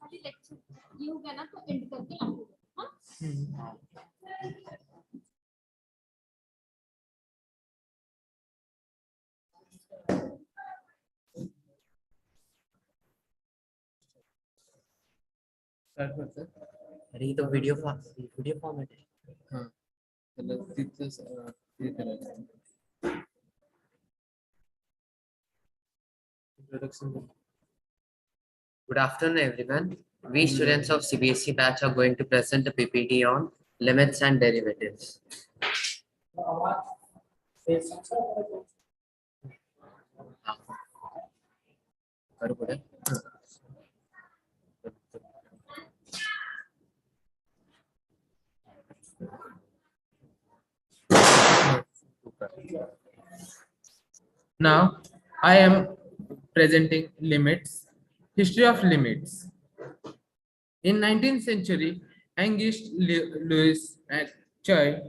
खाली लेक्चर ये हो गया ना तो एंड करके आगे हाँ अरे ये तो वीडियो फॉर्मेट है। हाँ चलो ये करें introduction. Good afternoon, everyone. We students of CBSE batch are going to present a PPT on limits and derivatives. Now I am presenting limits. History of limits. In 19th century, Angus Lewis and Choi,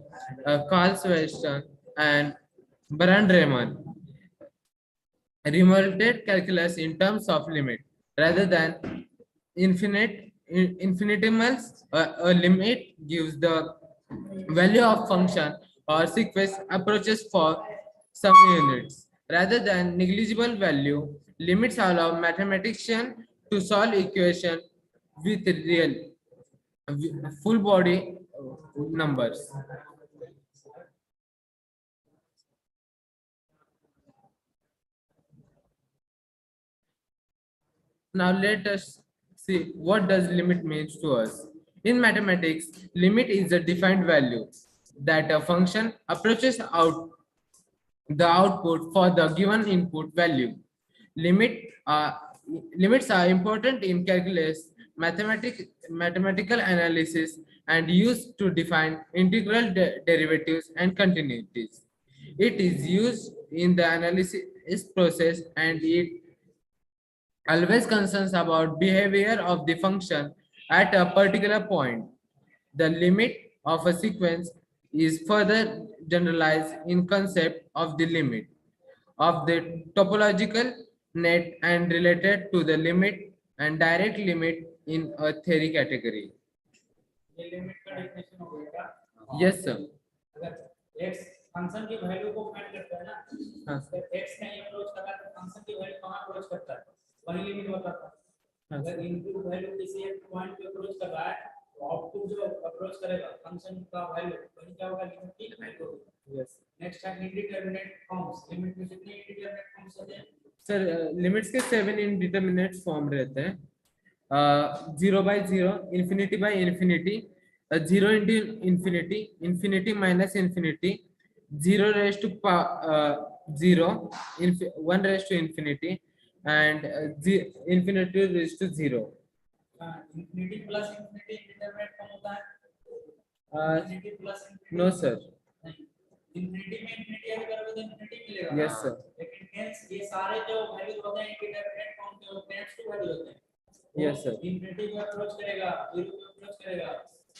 Carl Schweitzer, and Baron Riemann revolted calculus in terms of limit rather than infinitesimals. A limit gives the value of function or sequence approaches for some units rather than negligible value. Limits allow mathematicians to solve equation with real full body numbers. Now let us see what does limit means to us. In mathematics, limit is a defined value that a function approaches out the output for the given input value. Limits are important in calculus, mathematical analysis, and used to define integral derivatives and continuities. It is used in the analysis process and it always concerns about behavior of the function at a particular point. The limit of a sequence is further generalized in concept of the limit of the topological net and related to the limit and direct limit in a theory category. Yes, sir. x function की value को find करता है ना हाँ अगर x कहीं approach कर रहा है तो फंक्शन की वैल्यू कहां अप्रोच करता है वही लिमिट बताता है अगर इनपुट वैल्यू किसी एक पॉइंट पे अप्रोच कर रहा है तो आउटपुट जो अप्रोच करेगा फंक्शन का वैल्यू वही क्या होगा लिमिट की वैल्यू यस नेक्स्ट है इंडिटरमिनेट फॉर्म्स लिमिट में कितने इंडिटरमिनेट फॉर्म्स होते हैं सर लिमिट्स के 7 इंडिटरमिनेट फॉर्म रहते हैं 0/0 infinity by infinity 0 into infinity infinity minus infinity 0 raised to 0 1 raised to infinity and infinity raised to 0 infinity plus infinity indeterminate form होता है infinity plus no sir infinity में infinity add करोगे तो infinity मिलेगा yes sir लेकिन hence ये सारे जो वैल्यूज होते हैं इंडिटरमिनेट फॉर्म के होते हैं टू वैल्यू होते हैं यस सर इंफिनिटी को अप्रोच करेगा 0 को अप्रोच करेगा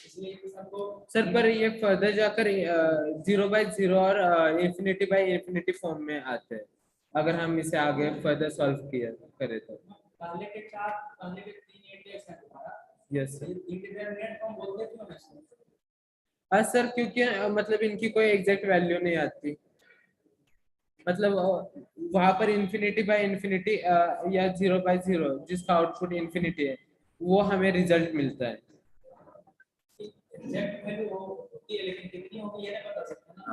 इसलिए इस सबको सर पर ये फर्दर जाकर 0/0 और इंफिनिटी बाय इंफिनिटी फॉर्म में आते हैं अगर हम इसे आगे फर्दर सॉल्व किया करें तो पहले के 3 इंडेक्स हैं तुम्हारा यस सर इंडिटरमिनेट फॉर्म बोलते क्यों हैं सर क्योंकि मतलब इनकी कोई एग्जैक्ट वैल्यू नहीं आती मतलब वहां पर इंफिनिटी बाय इंफिनिटी या 0/0 जिसका आउटपुट इंफिनिटी है वो हमें रिजल्ट मिलता है एग्जैक्ट वैल्यू होती है लेकिन कितनी होगी ये नहीं बता सकते ना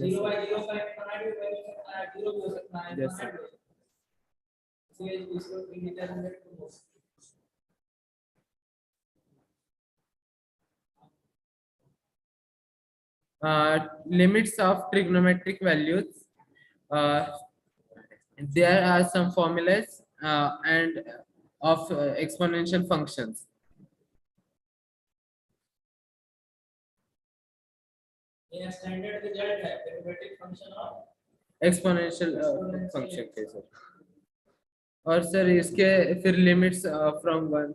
0/0 का इनफाइनाइट वैल्यू हो सकता है 0 भी हो सकता है इसलिए इसको indeterminate limits of trigonometric values there are some formulas and of exponential functions ये स्टैंडर्ड रिजल्ट है derivative function of exponential function के सर और सर इसके फिर लिमिट्स फ्रॉम 1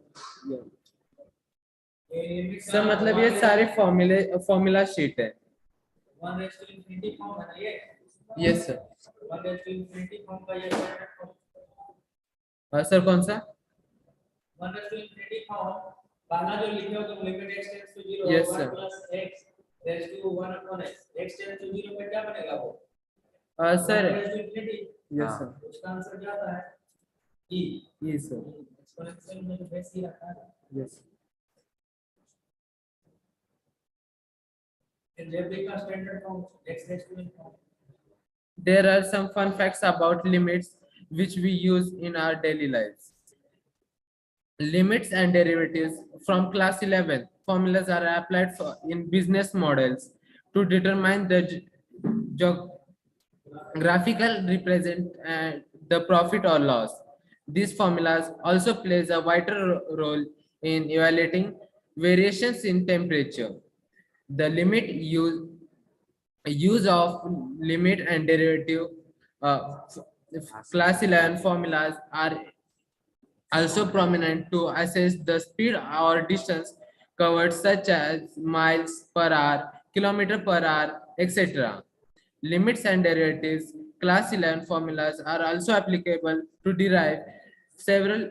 सर मतलब ये सारे फॉर्मूला शीट है 1 रेज़ टू इंफिनिटी फॉर्म है ना ये yes sir 1 raise to infinity form का ये स्टैंडर्ड फॉर्म सर कौन सा 1 raised to infinity फॉर्म पहला जो लिखे हो तुम limit x tends to 0 Yes, 1 sir. plus x raised to 1 upon x x tends to 0 पे क्या बनेगा वो sir. 1 raised to infinity Yes, sir. उसका आंसर क्या आता है e Yes, sir. एक्सपोनेंशियल में तो बेस ही रखा है Yes. algebraic standard form x raised to infinity There are some fun facts about limits which we use in our daily lives. Limits and derivatives from class 11 formulas are applied in business models to determine the graphical represent the profit or loss. These formulas also plays a vital role in evaluating variations in temperature. The use of limit and derivative class 11 formulas are also prominent to assess the speed or distance covered, such as miles per hour, kilometer per hour, etc. Limits and derivatives class 11 formulas are also applicable to derive several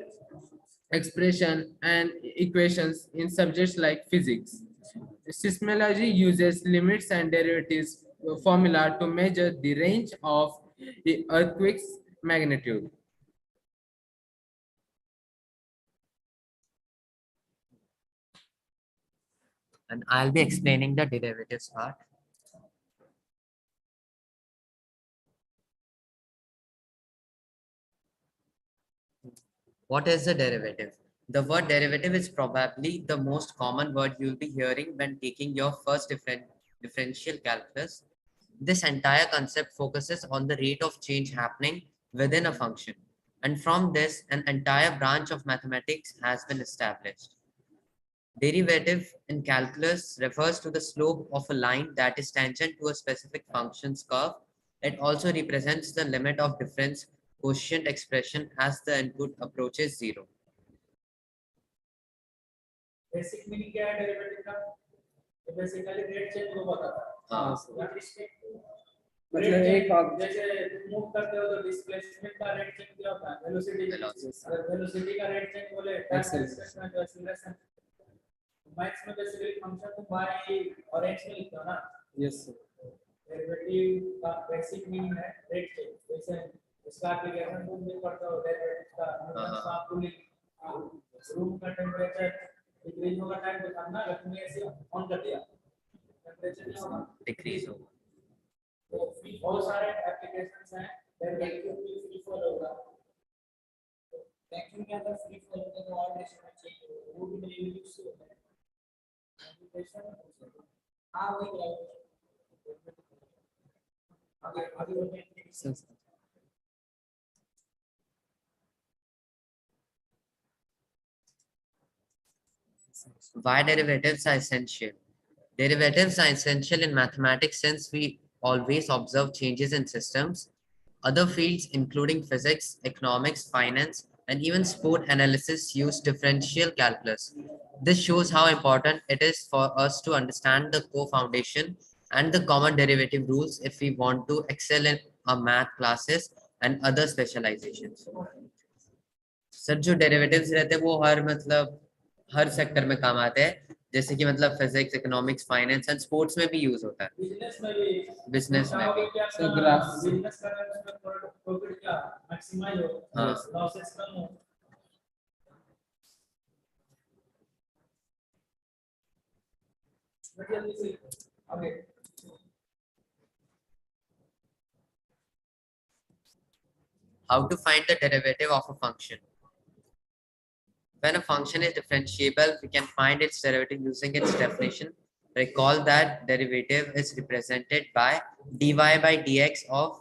expression and equations in subjects like physics. Seismology uses limits and derivatives formula to measure the range of the earthquake's magnitude. And I'll be explaining the derivatives part. What is the derivative? The word derivative is probably the most common word you'll be hearing when taking your first differential calculus. This entire concept focuses on the rate of change happening within a function. And from this, an entire branch of mathematics has been established. Derivative in calculus refers to the slope of a line that is tangent to a specific function's curve. It also represents the limit of difference quotient expression as the input approaches zero. Basic meaning क्या है derivative का तो basically rate change को बताता है हाँ। मतलब एक आप जैसे मूव करते हो तो डिस्प्लेसमेंट का रेट चेंज क्या होता है वेलोसिटी अगर वेलोसिटी का रेट चेंज बोले एक्सेलरेशन का एक्सेलरेशन मैथ्स में बेसिकली फंक्शन को y और x में लिखते हो ना यस सर डेरिवेटिव का बेसिक मीनिंग है रेट चेंज जैसे इसका एप्लीकेशन तुम भी पढ़ते हो डेरिवेटिव का न्यूटन का कूलिंग रूम का टेंपरेचर डिक्रीज होगा टाइम पे करना अगर तुमने ऐसे ऑन कर दिया टेंपरेचर क्या होगा डिक्रीज होगा तो बहुत सारे एप्लीकेशंस हैं डेरिवेटिव भी फ्री फॉल होगा वैक्यूम में अगर फ्री फॉल होगा तो और रेशो में चाहिए वो भी डेरिवेटिव से होता है एप्लीकेशन हां वही आगे आगे बढ़ते हैं Why derivatives are essential? Derivatives are essential in mathematics since we always observe changes in systems. Other fields, including physics, economics, finance, and even sport analysis, use differential calculus. This shows how important it is for us to understand the co-foundation and the common derivative rules if we want to excel in our math classes and other specializations. Sir जो derivatives रहते हैं वो हर sector में काम आते हैं जैसे कि मतलब physics economics finance and sports में भी यूज होता है बिजनेस में भी सर ग्राफ बिजनेस कर रहे हैं उसमें प्रॉफिट क्या मैक्सिमाइज हो हाँ लॉसेस कम हो जल्दी से आगे how to find the derivative of a function. When a function is differentiable, we can find its derivative using its definition. Recall that derivative is represented by dy by dx of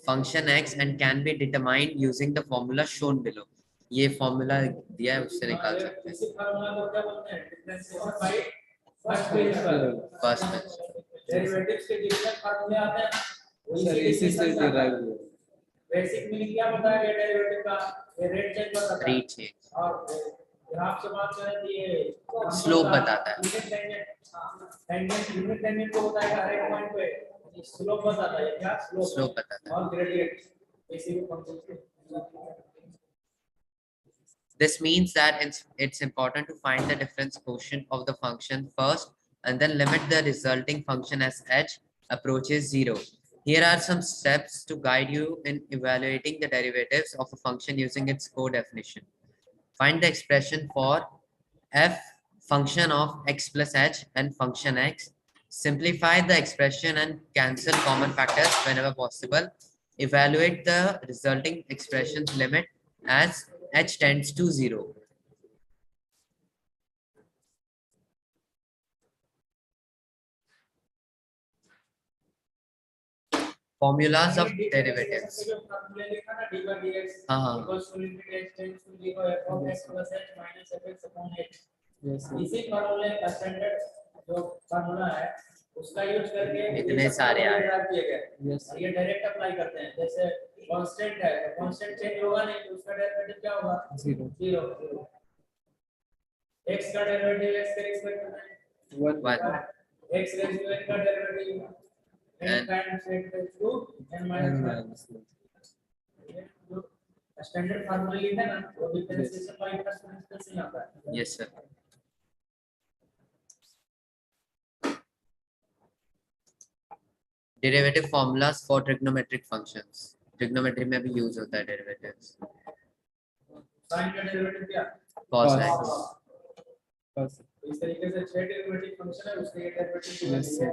function x and can be determined using the formula shown below. ये formula दिया है उससे निकाल सकते हैं. इसी formula को क्या बोलते हैं differentiation by first principle First principle. Derivatives के जितने फार्मूले आते हैं सर इसी से डिराइव हुआ बेसिक मीनिंग क्या बताया गया डेरिवेटिव का ये रेट चेंज बताता है Rate change. और ग्राफ से बात करें तो ये स्लोप बताता है. टेंजेंट यूनिट टेंजेंट को बताएगा हर एक पॉइंट पे स्लोप बताता है क्या स्लोप बताता है. और gradient basic function This means that it's important to find the difference quotient of the function first and then limit the resulting function as h approaches 0. Here are some steps to guide you in evaluating the derivatives of a function using its co-definition. Find the expression for f function of x plus h and function x. Simplify the expression and cancel common factors whenever possible. Evaluate the resulting expression's limit as h tends to 0. Formulas of derivatives. हाँ इसी फार्मूले का standard जो formula है उसका use करके इतने सारे आए। किए गए ये डायरेक्ट अप्लाई करते हैं जैसे कांस्टेंट है तो कांस्टेंट चेंज होगा नहीं तो उसका डेरिवेटिव क्या होगा 0 x का डेरिवेटिव x का रिस्पेक्ट में 1 x रेज़ टू n का derivative n times x raise to n minus 1 standard formula लिखा है ना वो डिफरेंशिएशन बाय प्रिंसिपल से आता है। Yes sir. Derivative formulas for trigonometric functions. Trigonometry में भी यूज होता है derivatives. sin का डेरिवेटिव क्या Cos x. इस तरीके से 6 डेरिवेटिव फंक्शन है उसके ये डेरिवेटिव है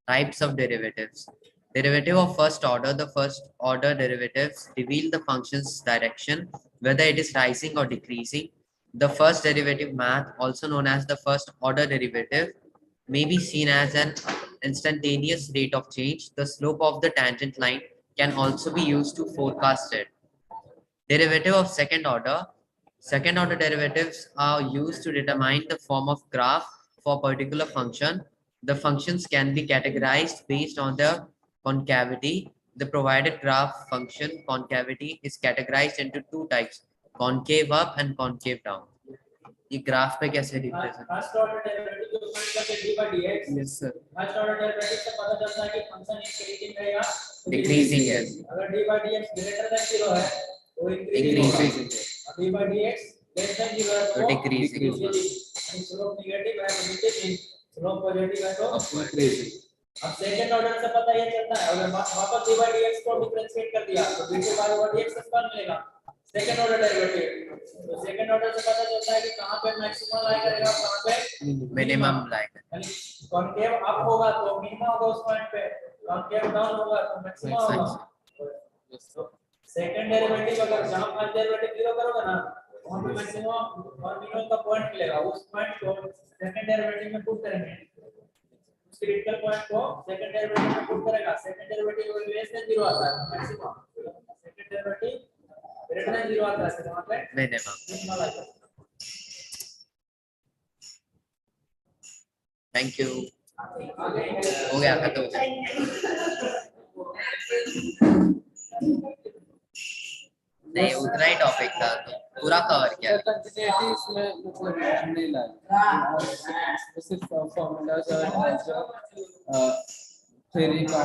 Types of derivatives. Derivative of first order. The first order derivatives reveal the function's direction, whether it is rising or decreasing. The first derivative math, also known as the first order derivative, may be seen as an instantaneous rate of change. The slope of the tangent line can also be used to forecast it. Derivative of second order. Second order derivatives are used to determine the form of graph for a particular function. The functions can be categorized based on their concavity. The provided graph function concavity is categorized into two types, concave up and concave down. ये graph पे कैसे represent? First order derivative जो find करके d by dx yes sir. First order derivative से पता चलता है कि फंक्शन इंक्रीजिंग रहेगा डिक्रीजिंग है। अगर d by dx greater than 0 है तो इंक्रीजिंग है। d by dx less than 0 है तो डिक्रीजिंग है। यानी स्लोप नेगेटिव है तो डिक्रीजिंग, स्लोप पॉजिटिव है तो इंक्रीजिंग। अब सेकंड ऑर्डर से पता ये चलता है अगर वापस d by dx को डिफरेंशिएट कर दिया तो d by dx स्क्वायर मिलेगा सेकंड ऑर्डर डेरिवेटिव। तो सेकंड ऑर्डर से पता चलता है कि कहां पे मैक्सिमम लाई करेगा कहां पे मिनिमम लाई करेगा। यानी कॉनकेव अप होगा तो मिनिमम होगा उस पॉइंट पे, कॉनकेव डाउन होगा तो मैक्सिमम होगा। सेकंड डेरिवेटिव अगर जहां फर्स्ट डेरिवेटिव 0 करोगे ना वहां पे मैक्सिमम और मिनिमम का पॉइंट मिलेगा, उस पॉइंट को सेकंड डेरिवेटिव में पुट करेंगे, उस क्रिटिकल पॉइंट को सेकंड डेरिवेटिव में पुट करेगा। सेकंड डेरिवेटिव लेस देन 0 आता है maximum, second derivative greater than 0 आता है वहां पे मिनिमम आता है। Thank you. हो गया खत्म हो गया। नहीं उतना ही टॉपिक था तो पूरा कवर किया। कंटिन्यूटी इसमें मतलब नहीं लाई, सिर्फ फॉर्मूलाज और थ्योरी का